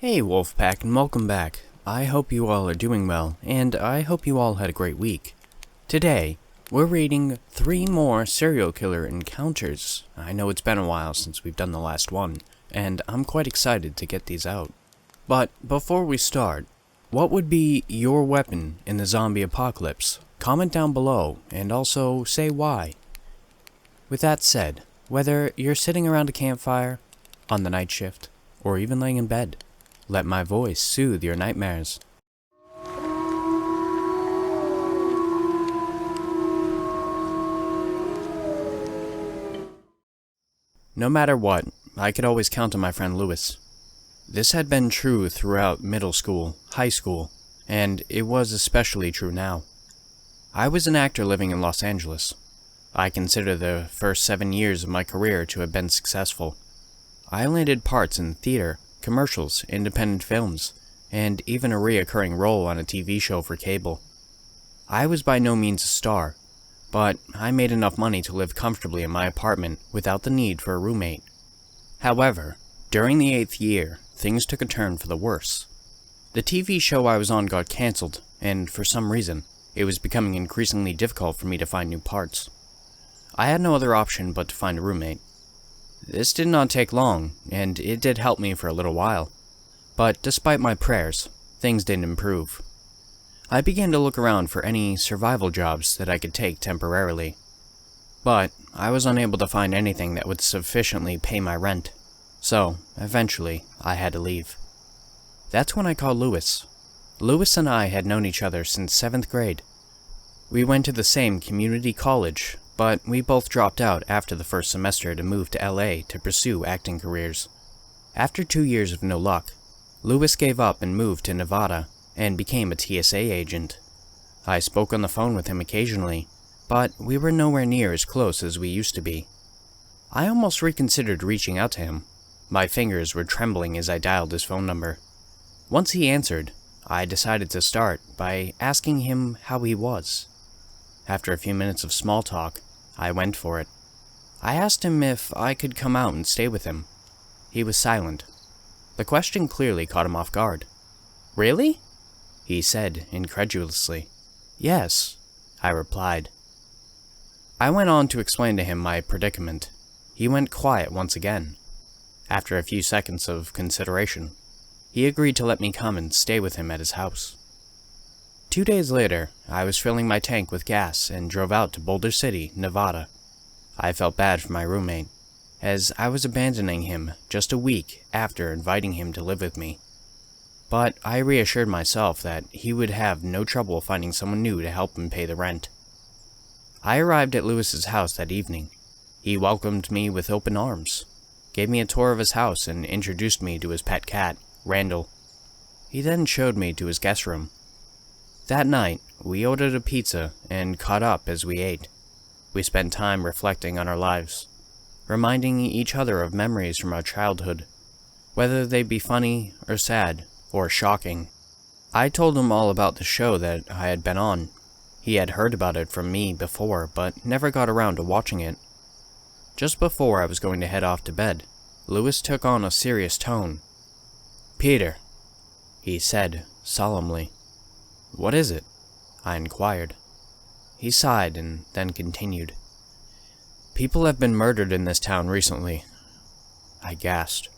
Hey Wolfpack, and welcome back. I hope you all are doing well, and I hope you all had a great week. Today, we're reading 3 more serial killer encounters. I know it's been a while since we've done the last one, and I'm quite excited to get these out. But before we start, what would be your weapon in the zombie apocalypse? Comment down below, and also say why. With that said, whether you're sitting around a campfire, on the night shift, or even laying in bed, let my voice soothe your nightmares. No matter what, I could always count on my friend Lewis. This had been true throughout middle school, high school, and it was especially true now. I was an actor living in Los Angeles. I consider the first 7 years of my career to have been successful. I landed parts in theater, commercials, independent films, and even a reoccurring role on a TV show for cable. I was by no means a star, but I made enough money to live comfortably in my apartment without the need for a roommate. However, during the 8th year, things took a turn for the worse. The TV show I was on got cancelled, and for some reason, it was becoming increasingly difficult for me to find new parts. I had no other option but to find a roommate. This did not take long, and it did help me for a little while. But despite my prayers, things didn't improve. I began to look around for any survival jobs that I could take temporarily. But I was unable to find anything that would sufficiently pay my rent. So, eventually, I had to leave. That's when I called Lewis. Lewis and I had known each other since 7th grade. We went to the same community college, but we both dropped out after the first semester to move to LA to pursue acting careers. After 2 years of no luck, Lewis gave up and moved to Nevada and became a TSA agent. I spoke on the phone with him occasionally, but we were nowhere near as close as we used to be. I almost reconsidered reaching out to him. My fingers were trembling as I dialed his phone number. Once he answered, I decided to start by asking him how he was. After a few minutes of small talk, I went for it. I asked him if I could come out and stay with him. He was silent. The question clearly caught him off guard. "Really?" he said incredulously. "Yes," I replied. I went on to explain to him my predicament. He went quiet once again. After a few seconds of consideration, he agreed to let me come and stay with him at his house. 2 days later, I was filling my tank with gas and drove out to Boulder City, Nevada. I felt bad for my roommate, as I was abandoning him just a week after inviting him to live with me. But I reassured myself that he would have no trouble finding someone new to help him pay the rent. I arrived at Lewis's house that evening. He welcomed me with open arms, gave me a tour of his house, and introduced me to his pet cat, Randall. He then showed me to his guest room. That night, we ordered a pizza and caught up as we ate. We spent time reflecting on our lives, reminding each other of memories from our childhood, whether they be funny or sad or shocking. I told him all about the show that I had been on. He had heard about it from me before, but never got around to watching it. Just before I was going to head off to bed, Lewis took on a serious tone. "Peter," he said solemnly. "What is it?" I inquired. He sighed and then continued. "People have been murdered in this town recently." I gasped.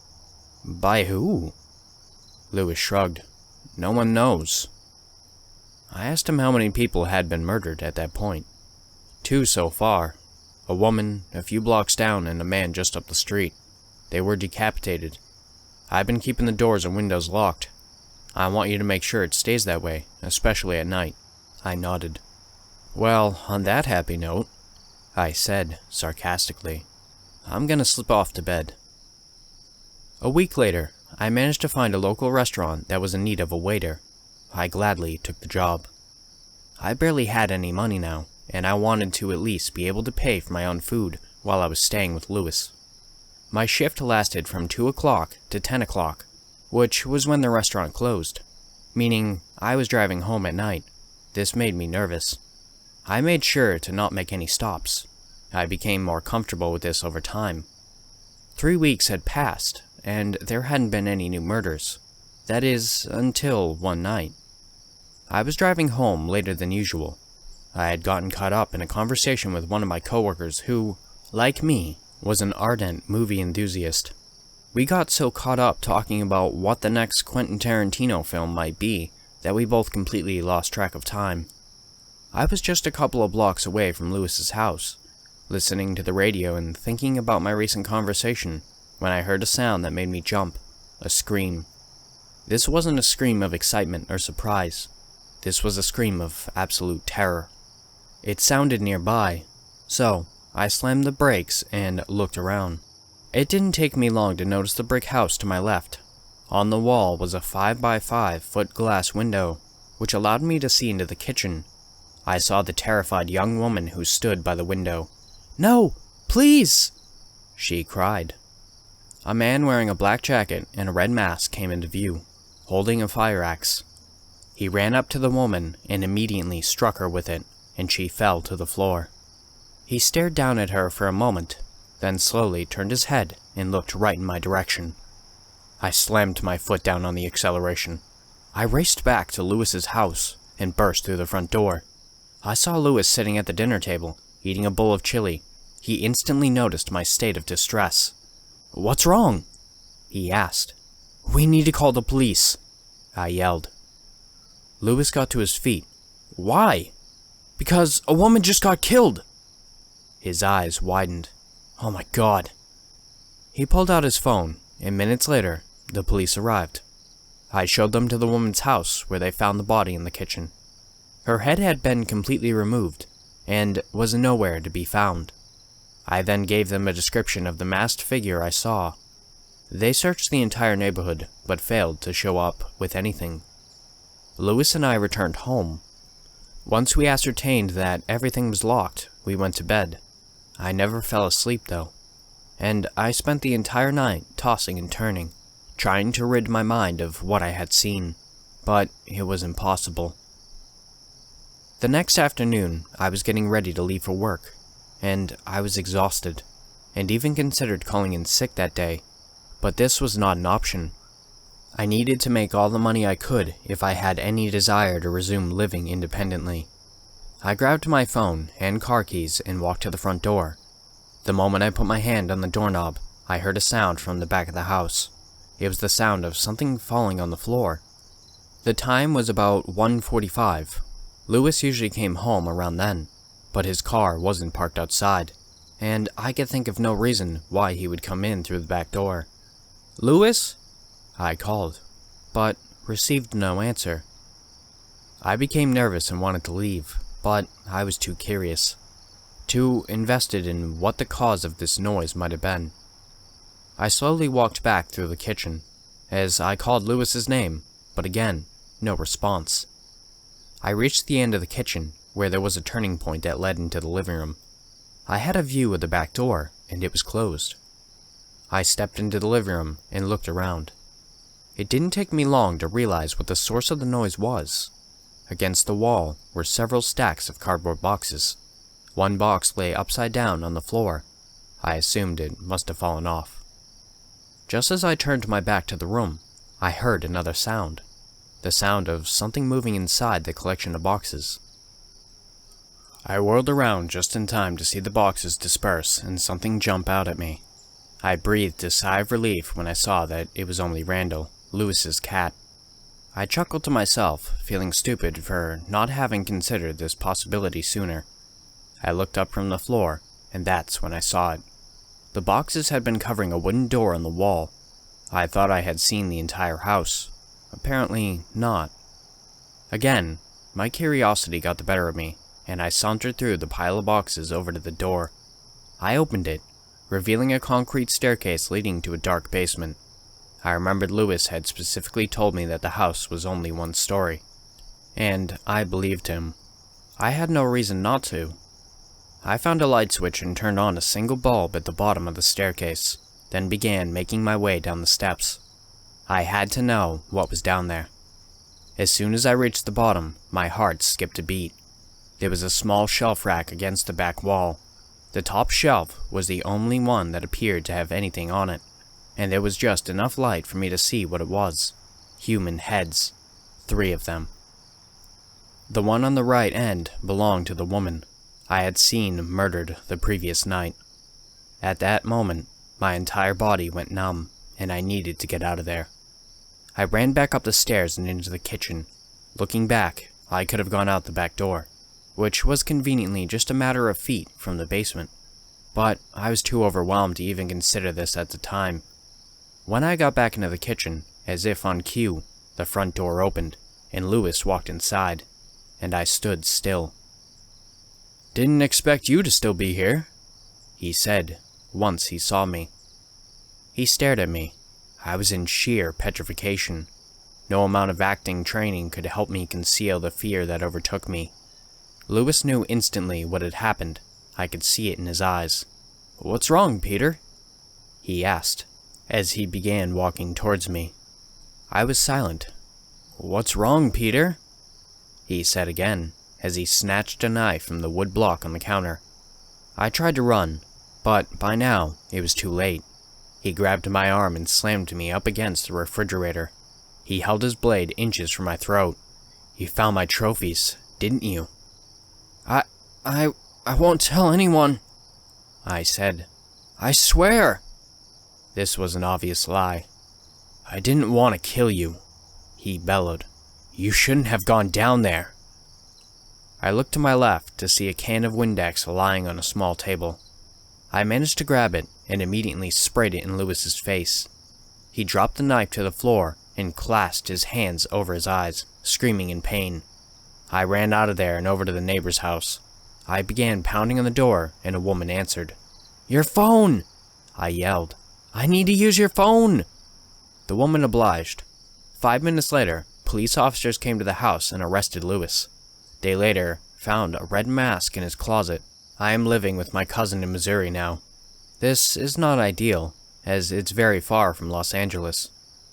"By who?" Lewis shrugged. "No one knows." I asked him how many people had been murdered at that point. 2 so far. A woman a few blocks down and a man just up the street. They were decapitated. I've been keeping the doors and windows locked. I want you to make sure it stays that way, especially at night." I nodded. "Well, on that happy note," I said sarcastically, "I'm gonna slip off to bed." A week later, I managed to find a local restaurant that was in need of a waiter. I gladly took the job. I barely had any money now, and I wanted to at least be able to pay for my own food while I was staying with Lewis. My shift lasted from 2 o'clock to 10 o'clock, which was when the restaurant closed, meaning I was driving home at night. This made me nervous. I made sure to not make any stops. I became more comfortable with this over time. 3 weeks had passed, and there hadn't been any new murders. That is, until one night. I was driving home later than usual. I had gotten caught up in a conversation with one of my coworkers who, like me, was an ardent movie enthusiast. We got so caught up talking about what the next Quentin Tarantino film might be that we both completely lost track of time. I was just a couple of blocks away from Lewis's house, listening to the radio and thinking about my recent conversation, when I heard a sound that made me jump, a scream. This wasn't a scream of excitement or surprise. This was a scream of absolute terror. It sounded nearby, so I slammed the brakes and looked around. It didn't take me long to notice the brick house to my left. On the wall was a 5-by-5-foot glass window, which allowed me to see into the kitchen. I saw the terrified young woman who stood by the window. "No, please!" she cried. A man wearing a black jacket and a red mask came into view, holding a fire axe. He ran up to the woman and immediately struck her with it, and she fell to the floor. He stared down at her for a moment, then slowly turned his head and looked right in my direction. I slammed my foot down on the acceleration. I raced back to Lewis's house and burst through the front door. I saw Lewis sitting at the dinner table, eating a bowl of chili. He instantly noticed my state of distress. "What's wrong?" he asked. "We need to call the police," I yelled. Lewis got to his feet. "Why?" "Because a woman just got killed." His eyes widened. "Oh my God." He pulled out his phone, and minutes later, the police arrived. I showed them to the woman's house, where they found the body in the kitchen. Her head had been completely removed, and was nowhere to be found. I then gave them a description of the masked figure I saw. They searched the entire neighborhood, but failed to show up with anything. Lewis and I returned home. Once we ascertained that everything was locked, we went to bed. I never fell asleep though, and I spent the entire night tossing and turning, trying to rid my mind of what I had seen, but it was impossible. The next afternoon, I was getting ready to leave for work, and I was exhausted, and even considered calling in sick that day, but this was not an option. I needed to make all the money I could if I had any desire to resume living independently. I grabbed my phone and car keys and walked to the front door. The moment I put my hand on the doorknob, I heard a sound from the back of the house. It was the sound of something falling on the floor. The time was about 1:45. Lewis usually came home around then, but his car wasn't parked outside, and I could think of no reason why he would come in through the back door. "Lewis?" I called, but received no answer. I became nervous and wanted to leave, but I was too curious, too invested in what the cause of this noise might have been. I slowly walked back through the kitchen, as I called Lewis's name, but again, no response. I reached the end of the kitchen, where there was a turning point that led into the living room. I had a view of the back door, and it was closed. I stepped into the living room and looked around. It didn't take me long to realize what the source of the noise was. Against the wall were several stacks of cardboard boxes. One box lay upside down on the floor. I assumed it must have fallen off. Just as I turned my back to the room, I heard another sound. The sound of something moving inside the collection of boxes. I whirled around just in time to see the boxes disperse and something jump out at me. I breathed a sigh of relief when I saw that it was only Randall, Lewis's cat. I chuckled to myself, feeling stupid for not having considered this possibility sooner. I looked up from the floor, and that's when I saw it. The boxes had been covering a wooden door on the wall. I thought I had seen the entire house. Apparently not. Again, my curiosity got the better of me, and I sauntered through the pile of boxes over to the door. I opened it, revealing a concrete staircase leading to a dark basement. I remembered Lewis had specifically told me that the house was only one story, and I believed him. I had no reason not to. I found a light switch and turned on a single bulb at the bottom of the staircase, then began making my way down the steps. I had to know what was down there. As soon as I reached the bottom, my heart skipped a beat. There was a small shelf rack against the back wall. The top shelf was the only one that appeared to have anything on it, and there was just enough light for me to see what it was. human heads, 3 of them. The one on the right end belonged to the woman I had seen murdered the previous night. At that moment, my entire body went numb, and I needed to get out of there. I ran back up the stairs and into the kitchen. Looking back, I could have gone out the back door, which was conveniently just a matter of feet from the basement. But I was too overwhelmed to even consider this at the time. When I got back into the kitchen, as if on cue, the front door opened, and Lewis walked inside, and I stood still. "Didn't expect you to still be here," he said, once he saw me. He stared at me. I was in sheer petrification. No amount of acting training could help me conceal the fear that overtook me. Lewis knew instantly what had happened. I could see it in his eyes. "What's wrong, Peter?" he asked, as he began walking towards me. I was silent. "What's wrong, Peter?" he said again, as he snatched a knife from the wood block on the counter. I tried to run, but by now it was too late. He grabbed my arm and slammed me up against the refrigerator. He held his blade inches from my throat. "You found my trophies, didn't you?" I won't tell anyone," I said. "I swear." This was an obvious lie. "I didn't want to kill you," he bellowed. "You shouldn't have gone down there." I looked to my left to see a can of Windex lying on a small table. I managed to grab it and immediately sprayed it in Lewis's face. He dropped the knife to the floor and clasped his hands over his eyes, screaming in pain. I ran out of there and over to the neighbor's house. I began pounding on the door, and a woman answered. "Your phone!" I yelled. "I need to use your phone!" The woman obliged. 5 minutes later, police officers came to the house and arrested Lewis. They later found a red mask in his closet. I am living with my cousin in Missouri now. This is not ideal, as it's very far from Los Angeles,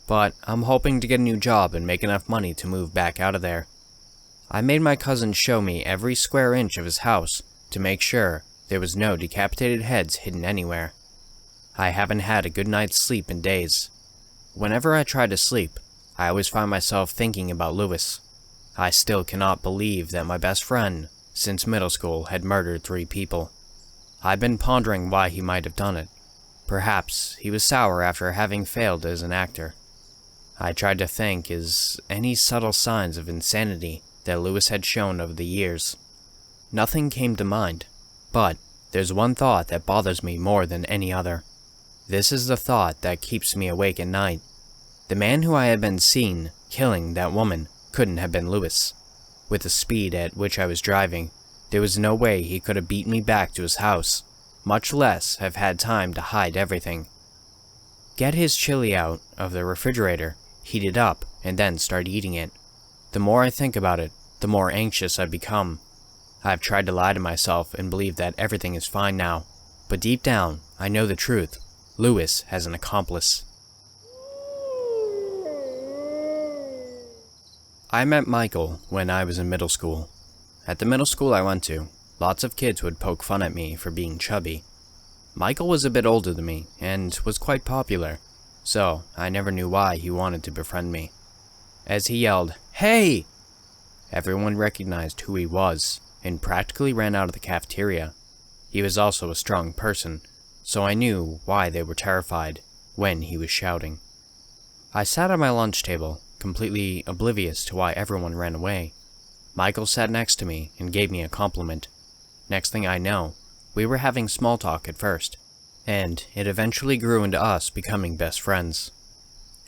but I'm hoping to get a new job and make enough money to move back out of there. I made my cousin show me every square inch of his house to make sure there was no decapitated heads hidden anywhere. I haven't had a good night's sleep in days. Whenever I try to sleep, I always find myself thinking about Lewis. I still cannot believe that my best friend, since middle school, had murdered 3 people. I've been pondering why he might have done it. Perhaps he was sour after having failed as an actor. I tried to think is any subtle signs of insanity that Lewis had shown over the years. Nothing came to mind, but there's one thought that bothers me more than any other. This is the thought that keeps me awake at night. The man who I had been seen killing that woman couldn't have been Lewis. With the speed at which I was driving, there was no way he could have beaten me back to his house, much less have had time to hide everything. Get his chili out of the refrigerator, heat it up, and then start eating it. The more I think about it, the more anxious I become. I've tried to lie to myself and believe that everything is fine now, but deep down, I know the truth. Lewis has an accomplice. I met Michael when I was in middle school. At the middle school I went to, lots of kids would poke fun at me for being chubby. Michael was a bit older than me and was quite popular, so I never knew why he wanted to befriend me. As he yelled, "Hey!" everyone recognized who he was and practically ran out of the cafeteria. He was also a strong person, so I knew why they were terrified when he was shouting. I sat at my lunch table, completely oblivious to why everyone ran away. Michael sat next to me and gave me a compliment. Next thing I know, we were having small talk at first, and it eventually grew into us becoming best friends.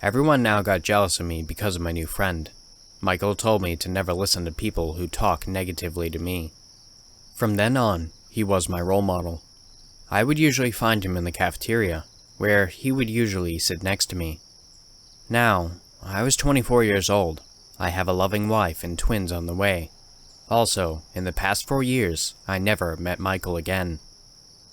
Everyone now got jealous of me because of my new friend. Michael told me to never listen to people who talk negatively to me. From then on, he was my role model. I would usually find him in the cafeteria, where he would usually sit next to me. Now, I was 24 years old. I have a loving wife and twins on the way. Also, in the past 4 years, I never met Michael again.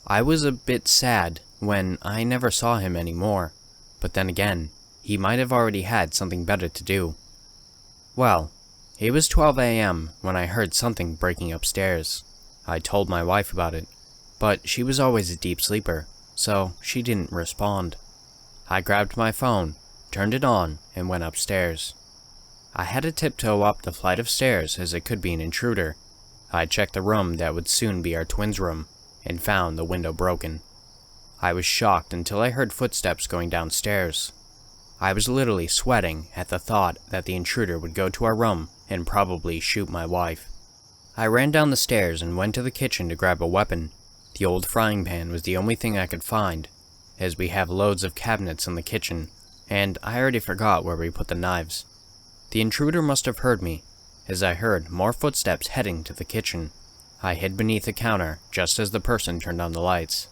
I was a bit sad when I never saw him anymore, but then again, he might have already had something better to do. Well, it was 12 a.m. when I heard something breaking upstairs. I told my wife about it, but she was always a deep sleeper, so she didn't respond. I grabbed my phone, turned it on, and went upstairs. I had to tiptoe up the flight of stairs as it could be an intruder. I checked the room that would soon be our twins' room, and found the window broken. I was shocked until I heard footsteps going downstairs. I was literally sweating at the thought that the intruder would go to our room and probably shoot my wife. I ran down the stairs and went to the kitchen to grab a weapon. The old frying pan was the only thing I could find, as we have loads of cabinets in the kitchen, and I already forgot where we put the knives. The intruder must have heard me, as I heard more footsteps heading to the kitchen. I hid beneath the counter just as the person turned on the lights.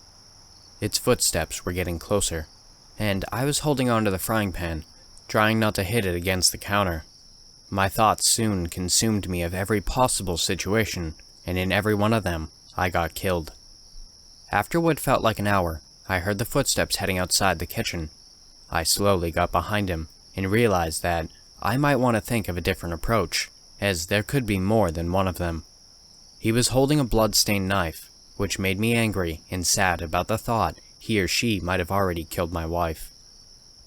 Its footsteps were getting closer, and I was holding onto the frying pan, trying not to hit it against the counter. My thoughts soon consumed me of every possible situation, and in every one of them, I got killed. After what felt like an hour, I heard the footsteps heading outside the kitchen. I slowly got behind him, and realized that I might want to think of a different approach, as there could be more than one of them. He was holding a blood-stained knife, which made me angry and sad about the thought he or she might have already killed my wife.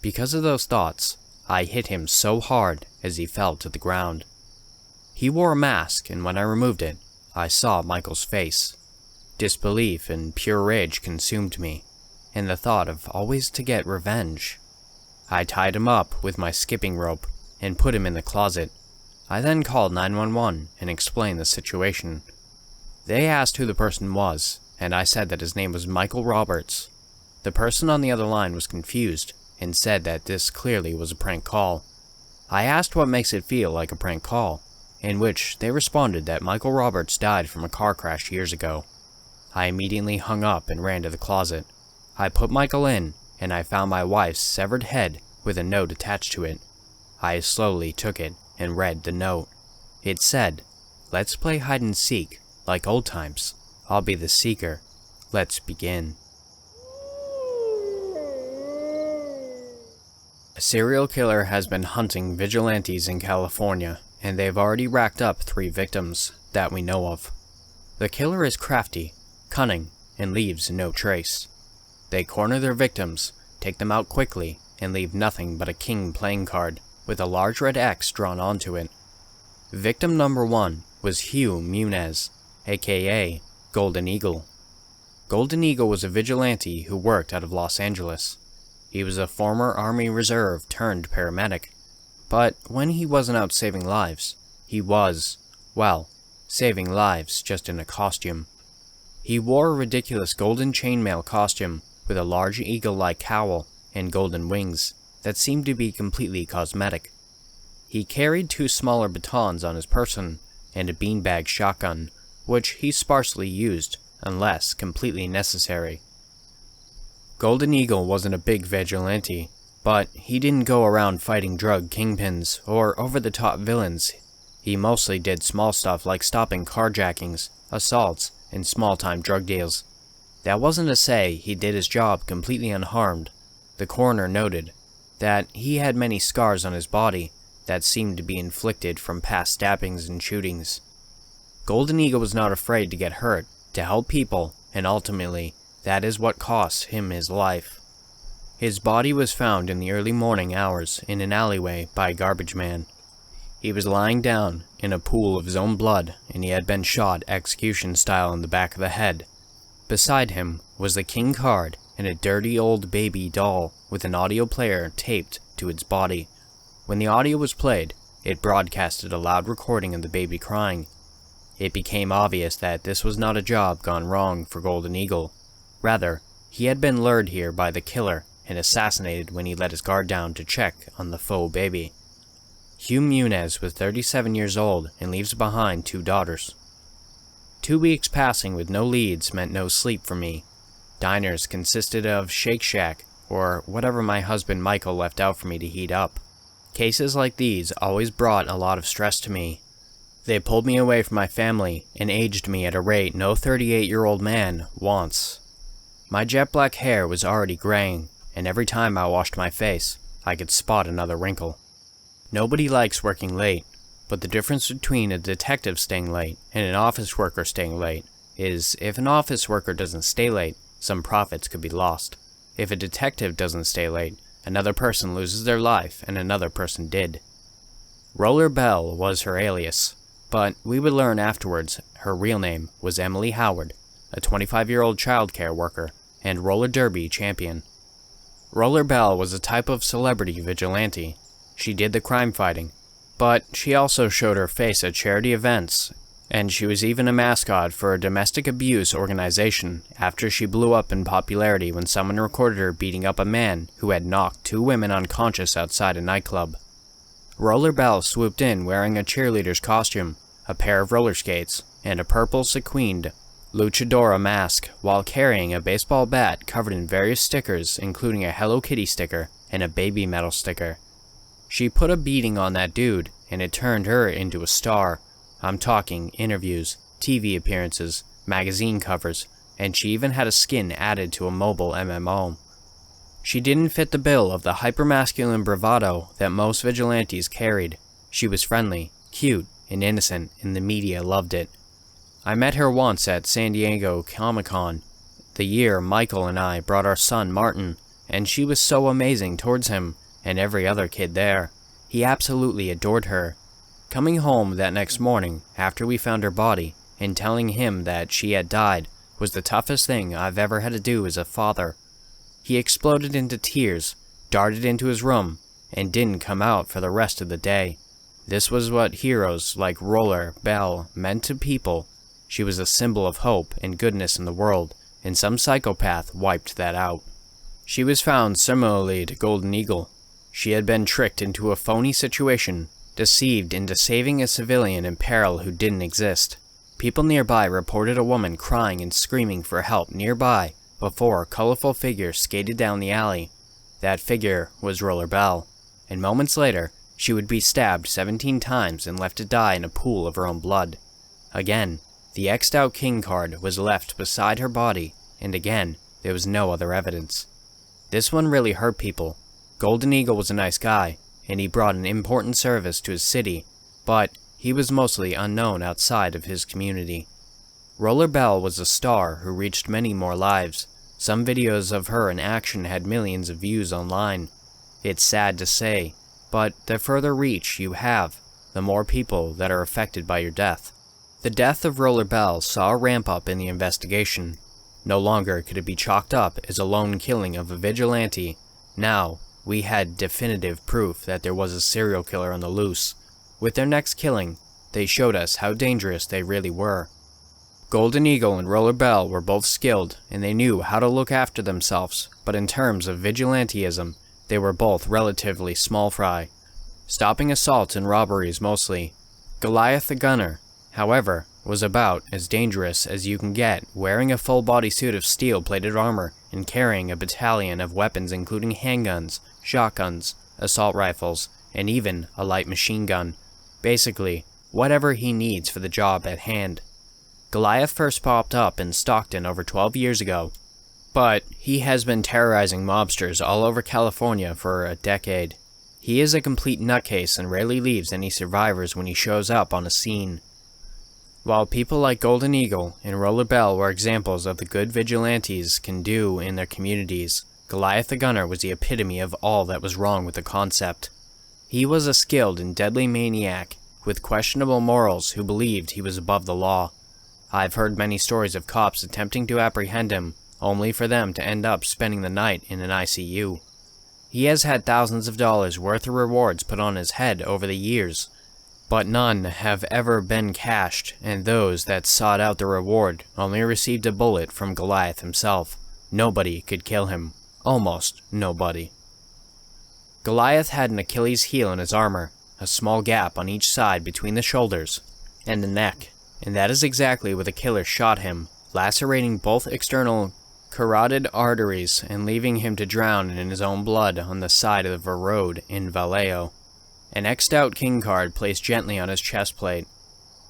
Because of those thoughts, I hit him so hard as he fell to the ground. He wore a mask, and when I removed it, I saw Michael's face. Disbelief and pure rage consumed me, and the thought of always to get revenge. I tied him up with my skipping rope and put him in the closet. I then called 911 and explained the situation. They asked who the person was, and I said that his name was Michael Roberts. The person on the other line was confused and said that this clearly was a prank call. I asked what makes it feel like a prank call, in which they responded that Michael Roberts died from a car crash years ago. I immediately hung up and ran to the closet. I put Michael in, and I found my wife's severed head with a note attached to it. I slowly took it and read the note. It said, "Let's play hide and seek, like old times. I'll be the seeker. Let's begin." A serial killer has been hunting vigilantes in California, and they've already racked up 3 victims that we know of. The killer is crafty, cunning, and leaves no trace. They corner their victims, take them out quickly, and leave nothing but a king playing card with a large red X drawn onto it. Victim number 1 was Hugh Munez, aka Golden Eagle. Golden Eagle was a vigilante who worked out of Los Angeles. He was a former Army Reserve turned paramedic, but when he wasn't out saving lives, he was, well, saving lives just in a costume. He wore a ridiculous golden chainmail costume with a large eagle-like cowl and golden wings that seemed to be completely cosmetic. He carried 2 smaller batons on his person and a beanbag shotgun, which he sparsely used unless completely necessary. Golden Eagle wasn't a big vigilante, but he didn't go around fighting drug kingpins or over-the-top villains. He mostly did small stuff like stopping carjackings, assaults, and small-time drug deals. That wasn't to say he did his job completely unharmed. The coroner noted that he had many scars on his body that seemed to be inflicted from past stabbings and shootings. Golden Eagle was not afraid to get hurt, to help people, and ultimately, that is what cost him his life. His body was found in the early morning hours in an alleyway by a garbage man. He was lying down in a pool of his own blood, and he had been shot execution style in the back of the head. Beside him was the king card and a dirty old baby doll with an audio player taped to its body. When the audio was played, it broadcasted a loud recording of the baby crying. It became obvious that this was not a job gone wrong for Golden Eagle. Rather, he had been lured here by the killer and assassinated when he let his guard down to check on the faux baby. Hugh Munez was 37 years old and leaves behind 2 daughters. 2 weeks passing with no leads meant no sleep for me. Diners consisted of Shake Shack, or whatever my husband Michael left out for me to heat up. Cases like these always brought a lot of stress to me. They pulled me away from my family and aged me at a rate no 38-year-old man wants. My jet black hair was already graying, and every time I washed my face, I could spot another wrinkle. Nobody likes working late, but the difference between a detective staying late and an office worker staying late is if an office worker doesn't stay late, some profits could be lost. If a detective doesn't stay late, another person loses their life and another person did. Roller Belle was her alias, but we would learn afterwards her real name was Emily Howard, a 25-year-old childcare worker and roller derby champion. Roller Belle was a type of celebrity vigilante. She did the crime fighting, but she also showed her face at charity events, and she was even a mascot for a domestic abuse organization after she blew up in popularity when someone recorded her beating up a man who had knocked 2 women unconscious outside a nightclub. Roller Belle swooped in wearing a cheerleader's costume, a pair of roller skates, and a purple sequined luchadora mask while carrying a baseball bat covered in various stickers including a Hello Kitty sticker and a baby metal sticker. She put a beating on that dude and it turned her into a star. I'm talking interviews, TV appearances, magazine covers, and she even had a skin added to a mobile MMO. She didn't fit the bill of the hypermasculine bravado that most vigilantes carried. She was friendly, cute, and innocent, and the media loved it. I met her once at San Diego Comic-Con, the year Michael and I brought our son Martin, and she was so amazing towards him and every other kid there. He absolutely adored her. Coming home that next morning after we found her body and telling him that she had died was the toughest thing I've ever had to do as a father. He exploded into tears, darted into his room, and didn't come out for the rest of the day. This was what heroes like Roller Belle meant to people. She was a symbol of hope and goodness in the world, and some psychopath wiped that out. She was found similarly to Golden Eagle. She had been tricked into a phony situation, deceived into saving a civilian in peril who didn't exist. People nearby reported a woman crying and screaming for help nearby before a colorful figure skated down the alley. That figure was Roller Belle, and moments later, she would be stabbed 17 times and left to die in a pool of her own blood. Again, the X'd-out King card was left beside her body, and again, there was no other evidence. This one really hurt people. Golden Eagle was a nice guy, and he brought an important service to his city, but he was mostly unknown outside of his community. Roller Belle was a star who reached many more lives. Some videos of her in action had millions of views online. It's sad to say, but the further reach you have, the more people that are affected by your death. The death of Roller Belle saw a ramp up in the investigation. No longer could it be chalked up as a lone killing of a vigilante. Now, we had definitive proof that there was a serial killer on the loose. With their next killing, they showed us how dangerous they really were. Golden Eagle and Roller Belle were both skilled, and they knew how to look after themselves, but in terms of vigilantism, they were both relatively small fry, stopping assaults and robberies mostly. Goliath the Gunner, however, was about as dangerous as you can get, wearing a full body suit of steel-plated armor and carrying a battalion of weapons including handguns, shotguns, assault rifles, and even a light machine gun. Basically, whatever he needs for the job at hand. Goliath first popped up in Stockton over 12 years ago, but he has been terrorizing mobsters all over California for a decade. He is a complete nutcase and rarely leaves any survivors when he shows up on a scene. While people like Golden Eagle and Roller Belle were examples of the good vigilantes can do in their communities, Goliath the Gunner was the epitome of all that was wrong with the concept. He was a skilled and deadly maniac with questionable morals who believed he was above the law. I've heard many stories of cops attempting to apprehend him, only for them to end up spending the night in an ICU. He has had thousands of dollars worth of rewards put on his head over the years, but none have ever been cashed, and those that sought out the reward only received a bullet from Goliath himself. Nobody could kill him. Almost nobody. Goliath had an Achilles heel in his armor, a small gap on each side between the shoulders and the neck, and that is exactly where the killer shot him, lacerating both external carotid arteries and leaving him to drown in his own blood on the side of a road in Vallejo. An X'd-out King card placed gently on his chest plate.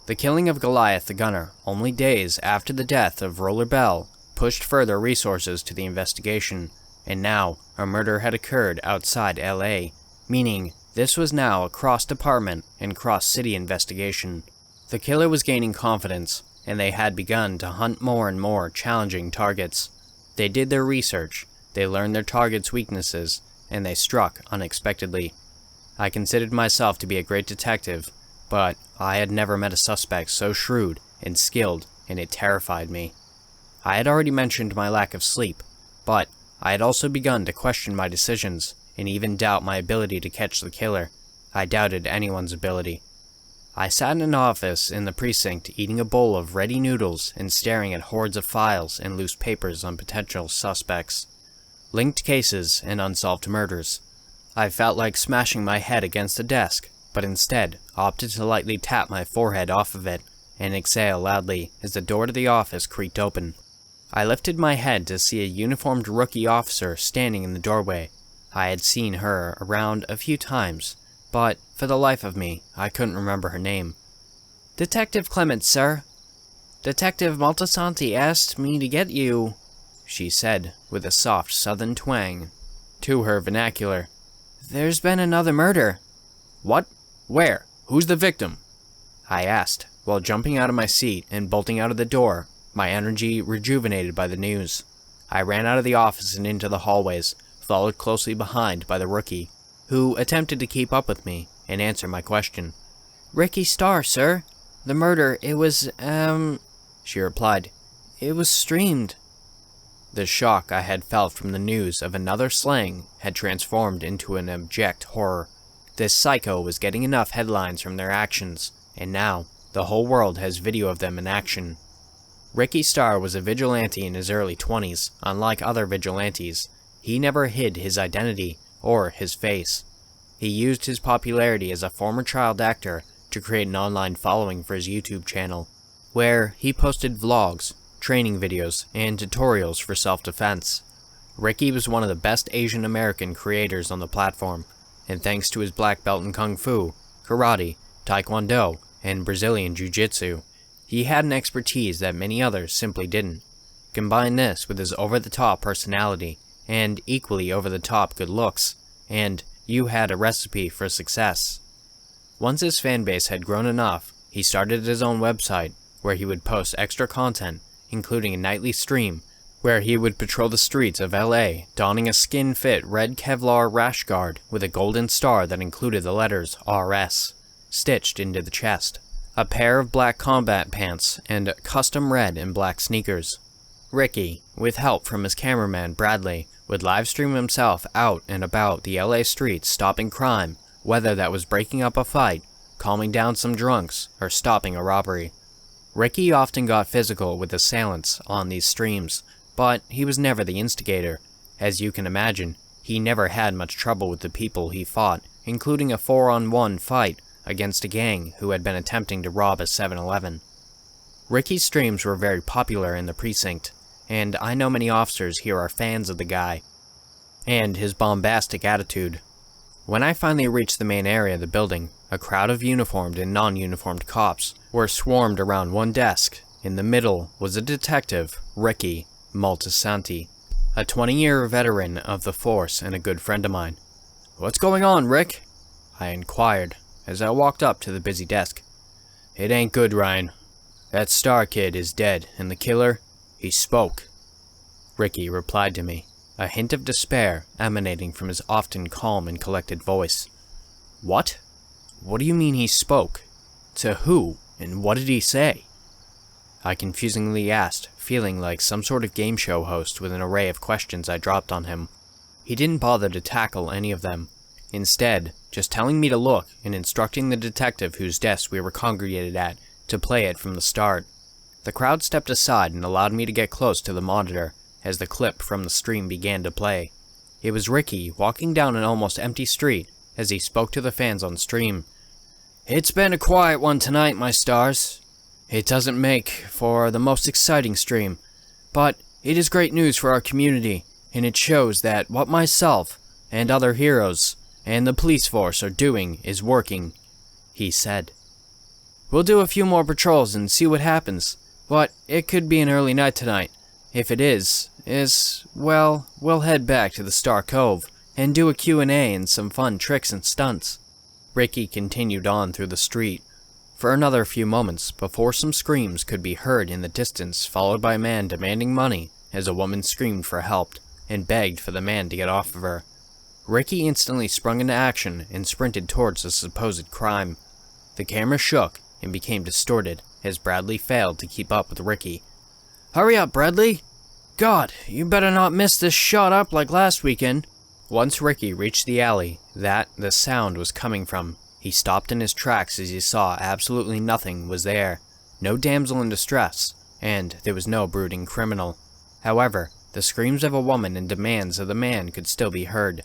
The killing of Goliath the Gunner, only days after the death of Roller Belle, pushed further resources to the investigation, and now a murder had occurred outside LA, meaning this was now a cross-department and cross-city investigation. The killer was gaining confidence, and they had begun to hunt more and more challenging targets. They did their research, they learned their targets' weaknesses, and they struck unexpectedly. I considered myself to be a great detective, but I had never met a suspect so shrewd and skilled, and it terrified me. I had already mentioned my lack of sleep, but I had also begun to question my decisions and even doubt my ability to catch the killer. I doubted anyone's ability. I sat in an office in the precinct eating a bowl of ready noodles and staring at hordes of files and loose papers on potential suspects, linked cases, and unsolved murders. I felt like smashing my head against a desk, but instead opted to lightly tap my forehead off of it and exhale loudly as the door to the office creaked open. I lifted my head to see a uniformed rookie officer standing in the doorway. I had seen her around a few times, but for the life of me, I couldn't remember her name. "Detective Clement, sir. Detective Maltasanti asked me to get you," she said, with a soft southern twang to her vernacular. "There's been another murder." "What? Where? Who's the victim?" I asked, while jumping out of my seat and bolting out of the door, my energy rejuvenated by the news. I ran out of the office and into the hallways, followed closely behind by the rookie, who attempted to keep up with me and answer my question. "Ricky Starr, sir. The murder, it was, she replied. "It was streamed." The shock I had felt from the news of another slaying had transformed into an abject horror. This psycho was getting enough headlines from their actions, and now the whole world has video of them in action. Ricky Starr was a vigilante in his early 20s. Unlike other vigilantes, he never hid his identity or his face. He used his popularity as a former child actor to create an online following for his YouTube channel, where he posted vlogs, training videos, and tutorials for self-defense. Ricky was one of the best Asian American creators on the platform, and thanks to his black belt in Kung Fu, Karate, Taekwondo, and Brazilian Jiu-Jitsu, he had an expertise that many others simply didn't. Combine this with his over-the-top personality and equally over-the-top good looks, and you had a recipe for success. Once his fanbase had grown enough, he started his own website where he would post extra content, including a nightly stream where he would patrol the streets of LA donning a skin-fit red Kevlar rash guard with a golden star that included the letters RS stitched into the chest, a pair of black combat pants, and custom red and black sneakers. Ricky, with help from his cameraman Bradley, would livestream himself out and about the LA streets stopping crime, whether that was breaking up a fight, calming down some drunks, or stopping a robbery. Ricky often got physical with assailants on these streams, but he was never the instigator. As you can imagine, he never had much trouble with the people he fought, including a 4-on-1 fight against a gang who had been attempting to rob a 7-Eleven. Ricky's streams were very popular in the precinct, and I know many officers here are fans of the guy and his bombastic attitude. When I finally reached the main area of the building, a crowd of uniformed and non-uniformed cops were swarmed around one desk. In the middle was a detective, Ricky Maltasanti, a 20-year veteran of the force and a good friend of mine. "What's going on, Rick?" I inquired as I walked up to the busy desk. "It ain't good, Ryan. That Star kid is dead, and the killer, he spoke," Ricky replied to me, a hint of despair emanating from his often calm and collected voice. "What? What do you mean he spoke? To who, and what did he say?" I confusingly asked, feeling like some sort of game show host with an array of questions I dropped on him. He didn't bother to tackle any of them, instead just telling me to look and instructing the detective whose desk we were congregated at to play it from the start. The crowd stepped aside and allowed me to get close to the monitor as the clip from the stream began to play. It was Ricky walking down an almost empty street as he spoke to the fans on stream. "It's been a quiet one tonight, my stars. It doesn't make for the most exciting stream, but it is great news for our community, and it shows that what myself and other heroes and the police force are doing is working," he said. "We'll do a few more patrols and see what happens, but it could be an early night tonight. If it is, well, we'll head back to the Star Cove and do a Q&A and some fun tricks and stunts." Ricky continued on through the street for another few moments before some screams could be heard in the distance, followed by a man demanding money as a woman screamed for help and begged for the man to get off of her. Ricky instantly sprung into action and sprinted towards the supposed crime. The camera shook and became distorted as Bradley failed to keep up with Ricky. "Hurry up, Bradley! God, you better not miss this shot up like last weekend." Once Ricky reached the alley that the sound was coming from, he stopped in his tracks as he saw absolutely nothing was there. No damsel in distress, and there was no brooding criminal. However, the screams of a woman and demands of the man could still be heard.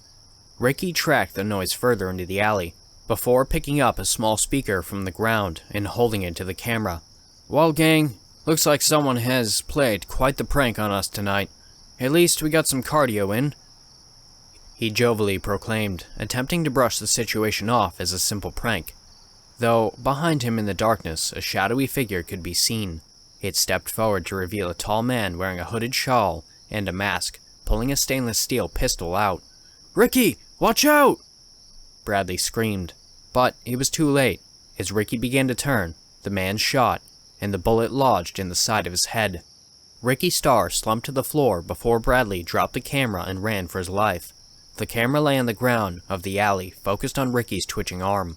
Ricky tracked the noise further into the alley, before picking up a small speaker from the ground and holding it to the camera. "Well, gang, looks like someone has played quite the prank on us tonight. At least we got some cardio in," he jovially proclaimed, attempting to brush the situation off as a simple prank. Though, behind him in the darkness, a shadowy figure could be seen. It stepped forward to reveal a tall man wearing a hooded shawl and a mask, pulling a stainless steel pistol out. "Ricky, watch out!" Bradley screamed, but it was too late. As Ricky began to turn, the man shot, and the bullet lodged in the side of his head. Ricky Starr slumped to the floor before Bradley dropped the camera and ran for his life. The camera lay on the ground of the alley, focused on Ricky's twitching arm.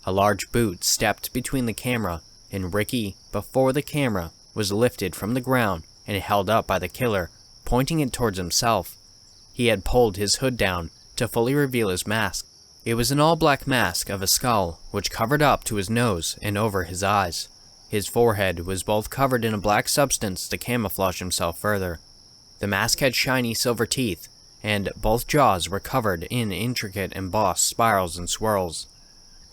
A large boot stepped between the camera and Ricky before the camera was lifted from the ground and held up by the killer, pointing it towards himself. He had pulled his hood down to fully reveal his mask. It was an all-black mask of a skull, which covered up to his nose and over his eyes. His forehead was both covered in a black substance to camouflage himself further. The mask had shiny silver teeth, and both jaws were covered in intricate embossed spirals and swirls.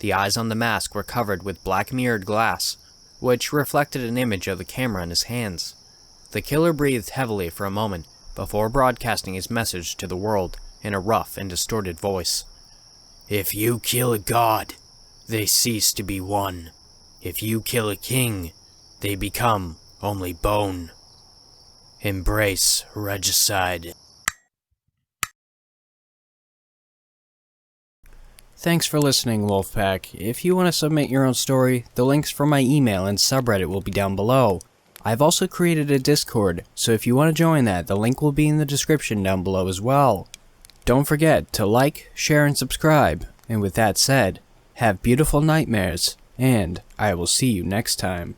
The eyes on the mask were covered with black mirrored glass, which reflected an image of the camera in his hands. The killer breathed heavily for a moment before broadcasting his message to the world in a rough and distorted voice. "If you kill a god, they cease to be one. If you kill a king, they become only bone. Embrace regicide." Thanks for listening, Wolfpack. If you want to submit your own story, the links for my email and subreddit will be down below. I've also created a Discord, so if you want to join that, the link will be in the description down below as well. Don't forget to like, share, and subscribe. And with that said, have beautiful nightmares, and I will see you next time.